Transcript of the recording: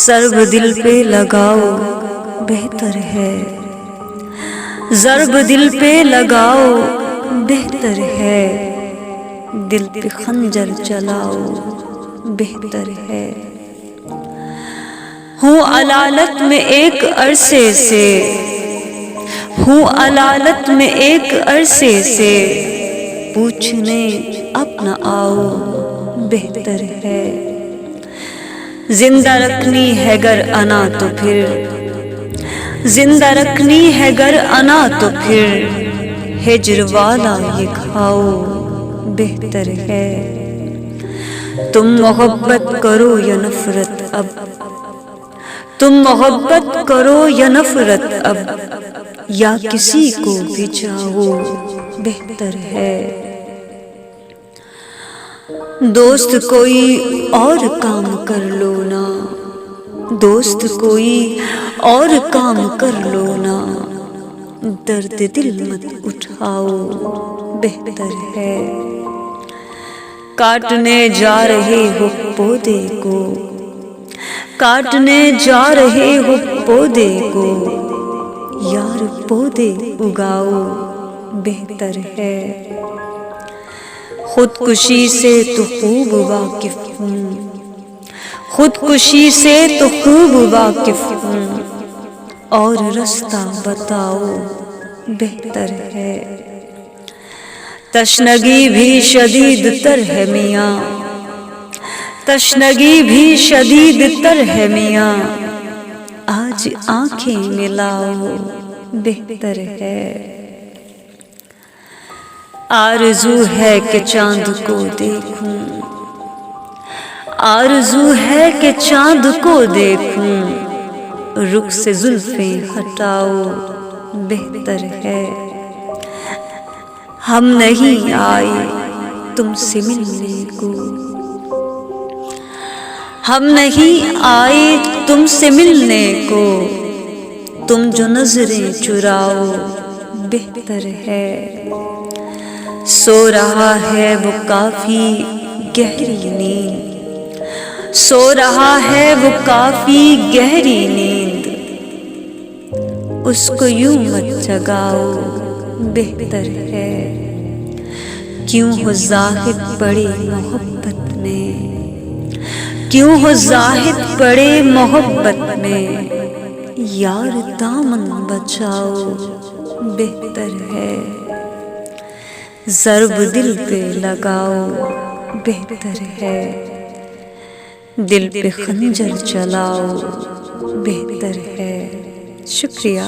ضرب دل پہ لگاؤ بہتر ہے، ضرب دل پہ لگاؤ بہتر ہے، دل پہ خنجر چلاؤ بہتر ہے۔ ہوں علالت میں ایک عرصے سے، ہوں علالت میں ایک عرصے سے، پوچھنے اب نہ آؤ بہتر ہے۔ زندہ رکھنی ہے گر انا تو پھر، زندہ رکھنی ہے گر انا تو پھر، ہجر والا یہ کھاؤ بہتر ہے۔ تم محبت کرو یا نفرت اب، تم محبت کرو یا نفرت اب، یا کسی کو بھی چاہو بہتر ہے۔ دوست کوئی اور کام کر لو نا، دوست کوئی اور کام کر لو نا، درد دل مت اٹھاؤ بہتر ہے۔ کاٹنے جا رہے ہو پودے کو، کاٹنے جا رہے ہو پودے کو، یار پودے اگاؤ بہتر ہے۔ خودکشی سے تو خوب واقف ہوں، خودکشی سے تو خوب واقف ہوں، اور رستہ بتاؤ بہتر ہے۔ تشنگی بھی شدید تر ہے میاں، تشنگی بھی شدید تر ہے میاں، آج آنکھیں ملاؤ بہتر ہے۔ آرزو ہے کہ چاند کو دیکھوں، آرزو ہے کہ چاند کو دیکھوں، رخ سے زلفیں ہٹاؤ بہتر ہے۔ ہم نہیں آئے تم سے ملنے کو، ہم نہیں آئے تم سے ملنے کو، تم جو نظریں چراؤ بہتر ہے۔ سو رہا ہے وہ کافی گہری نیند، سو رہا ہے وہ کافی گہری نیند، اس کو یوں مت جگاؤ بہتر ہے۔ کیوں ہو زاہد پڑے محبت میں، کیوں ہو زاہد پڑے محبت میں، یار دامن بچاؤ بہتر ہے۔ ضرب دل پہ لگاؤ بہتر ہے، دل پہ خنجر چلاؤ بہتر ہے۔ شکریہ۔